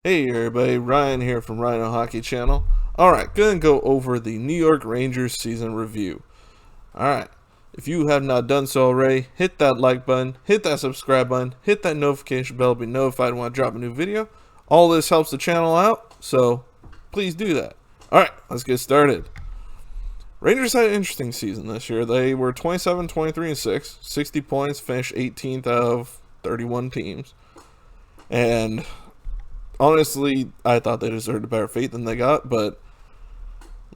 Hey everybody, Ryan here from Rhino Hockey Channel. Alright, gonna go over the New York Rangers season review. Alright, if you have not done so already, hit that like button, hit that subscribe button, hit that notification bell to be notified when I drop a new video. All this helps the channel out, so please do that. Alright, let's get started. Rangers had an interesting season this year. They were 27, 23, and 6, 60 points, finished 18th out of 31 teams. And honestly, I thought they deserved a better fate than they got, but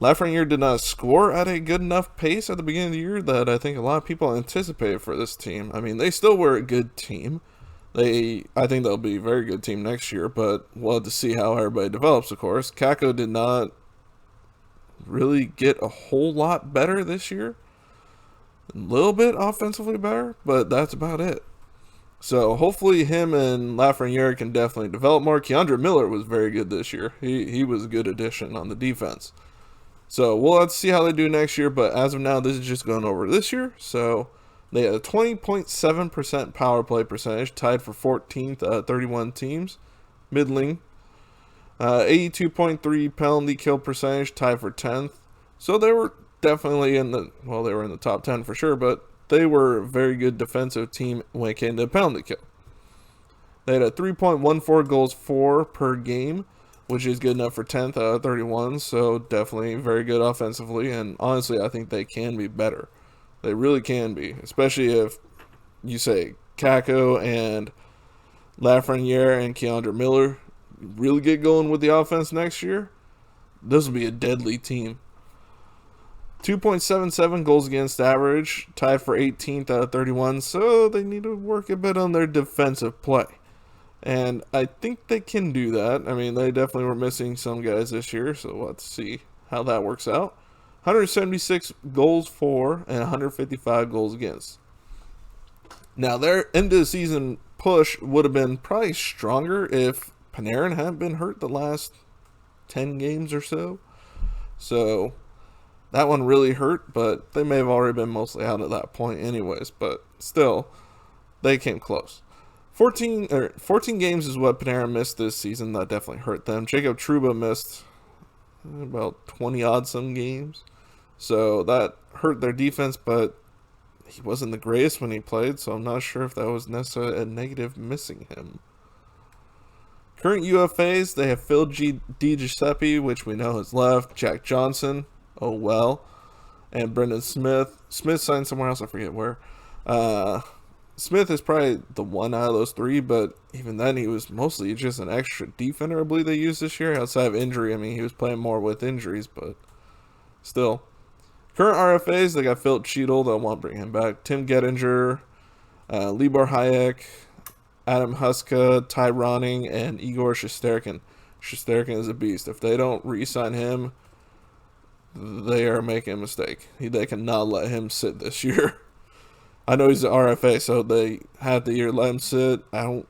Lafreniere did not score at a good enough pace at the beginning of the year that I think a lot of people anticipated for this team. I mean, they still were a good team. I think they'll be a very good team next year, but we'll have to see how everybody develops, of course. Kako did not really get a whole lot better this year. A little bit offensively better, but that's about it. So hopefully him and Lafreniere can definitely develop more. Keandre Miller was very good this year. He was a good addition on the defense. So we'll have to see how they do next year, but as of now, this is just going over this year. So they had a 20.7% power play percentage, tied for 14th out of 31 teams. Middling. 82.3 penalty kill percentage, tied for 10th. So they were definitely they were in the top 10 for sure, but they were a very good defensive team when it came to penalty kill. They had a 3.14 goals for per game, which is good enough for 10th out of 31, so definitely very good offensively, and honestly, I think they can be better. They really can be, especially if you say Kako and Lafreniere and Keandre Miller really get going with the offense next year. This will be a deadly team. 2.77 goals against average, tied for 18th out of 31, so they need to work a bit on their defensive play. And I think they can do that. I mean, they definitely were missing some guys this year, so let's see how that works out. 176 goals for and 155 goals against. Now, their end of the season push would have been probably stronger if Panarin hadn't been hurt the last 10 games or so. So that one really hurt, but they may have already been mostly out at that point anyways. But still, they came close. 14 games is what Panarin missed this season. That definitely hurt them. Jacob Trouba missed about 20-odd some games. So that hurt their defense, but he wasn't the greatest when he played, so I'm not sure if that was necessarily a negative missing him. Current UFAs, they have Phil Di Giuseppe, which we know has left, Jack Johnson, oh well, and Brendan Smith. Smith signed somewhere else, I forget where. Smith is probably the one out of those three, but even then he was mostly just an extra defender, I believe they used this year, outside of injury. I mean, he was playing more with injuries, but still. Current RFAs, they got Philip Cheadle, they'll want to bring him back. Tim Gettinger, Libor Hayek, Adam Huska, Ty Ronning, and Igor Shesterkin. Shesterkin is a beast. If they don't re-sign him, they are making a mistake. They cannot let him sit this year. I know he's an RFA, so they had the year let him sit. I don't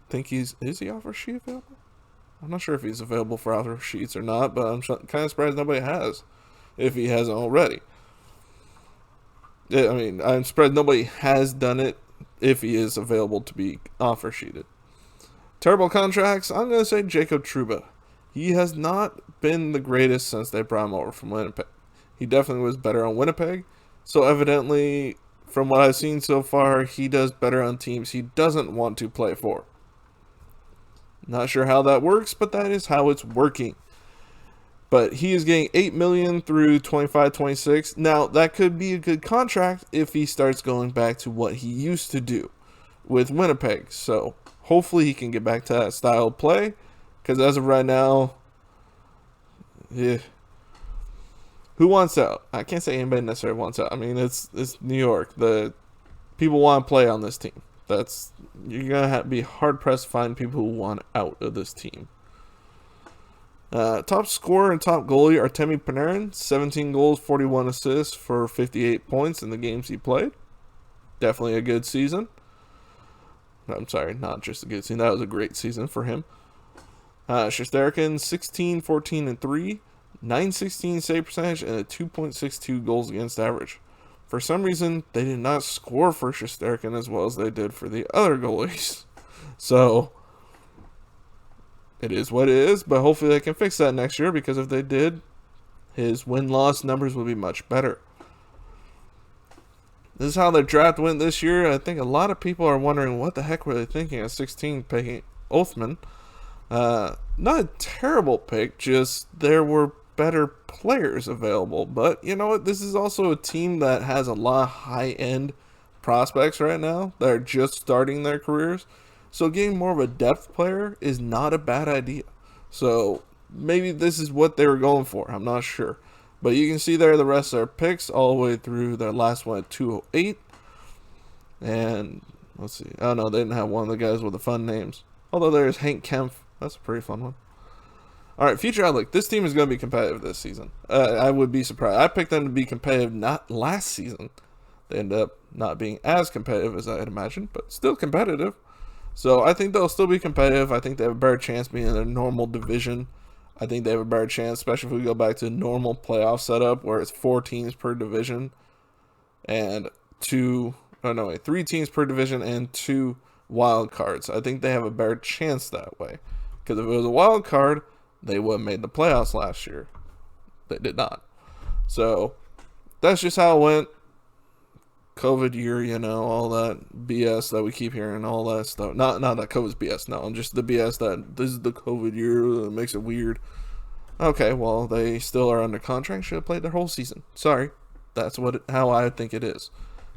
think is he offer sheet available? I'm not sure if he's available for offer sheets or not, but I'm kind of surprised nobody has, if he hasn't already. I mean, I'm surprised nobody has done it if he is available to be offer sheeted. Terrible contracts, I'm going to say Jacob Trouba. He has not been the greatest since they brought him over from Winnipeg. He definitely was better on Winnipeg, so evidently, from what I've seen so far, he does better on teams he doesn't want to play for. Not sure how that works, but that is how it's working. But he is getting $8 million through 25-26. Now, that could be a good contract if he starts going back to what he used to do with Winnipeg. So, hopefully he can get back to that style of play. Because as of right now, who wants out? I can't say anybody necessarily wants out. I mean, it's New York. The people want to play on this team. You're gonna be hard pressed to find people who want out of this team. Top scorer and top goalie Artemi Panarin, 17 goals, 41 assists for 58 points in the games he played. Definitely a good season. I'm sorry, not just a good season. That was a great season for him. Shesterkin, 16, 14, and 3, 916 save percentage, and a 2.62 goals against average. For some reason, they did not score for Shesterkin as well as they did for the other goalies. So, it is what it is, but hopefully they can fix that next year, because if they did, his win-loss numbers would be much better. This is how their draft went this year. I think a lot of people are wondering what the heck were they thinking at 16 picking Oathman. Not a terrible pick, just there were better players available. But you know what? This is also a team that has a lot of high-end prospects right now that are just starting their careers. So getting more of a depth player is not a bad idea. So maybe this is what they were going for. I'm not sure. But you can see there the rest of their picks all the way through their last one at 208. And let's see. Oh no, they didn't have one of the guys with the fun names. Although there's Hank Kempf. That's a pretty fun one. Alright, future outlook. This team is going to be competitive this season. I would be surprised. I picked them to be competitive not last season. They ended up not being as competitive as I had imagined, but still competitive. So I think they'll still be competitive. I think they have a better chance being in their normal division. I think they have a better chance, especially if we go back to a normal playoff setup where it's 4 teams per division and 3 teams per division and 2 wild cards. I think they have a better chance that way. Because if it was a wild card, they would have made the playoffs last year. They did not. So that's just how it went. COVID year, all that BS that we keep hearing, all that stuff. Not that COVID's BS, no, just the BS that this is the COVID year that makes it weird. Okay, well, they still are under contract, should have played their whole season. Sorry, that's how I think it is.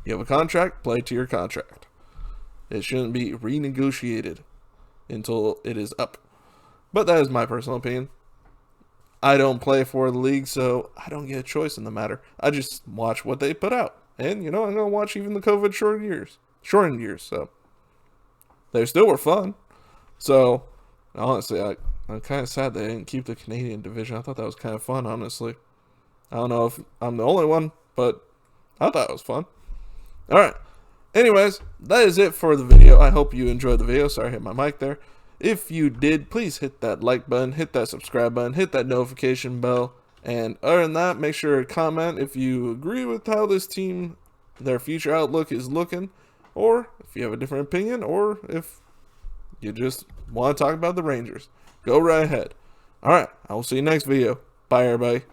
You have a contract, play to your contract. It shouldn't be renegotiated until it is up. But that is my personal opinion. I don't play for the league, so I don't get a choice in the matter. I just watch what they put out. And, I'm going to watch even the COVID shortened years. So, they still were fun. So, honestly, I'm kind of sad they didn't keep the Canadian division. I thought that was kind of fun, honestly. I don't know if I'm the only one, but I thought it was fun. Alright. Anyways, that is it for the video. I hope you enjoyed the video. Sorry I hit my mic there. If you did, please hit that like button, hit that subscribe button, hit that notification bell. And other than that, make sure to comment if you agree with how this team, their future outlook is looking, or if you have a different opinion, or if you just want to talk about the Rangers. Go right ahead. Alright, I will see you next video. Bye, everybody.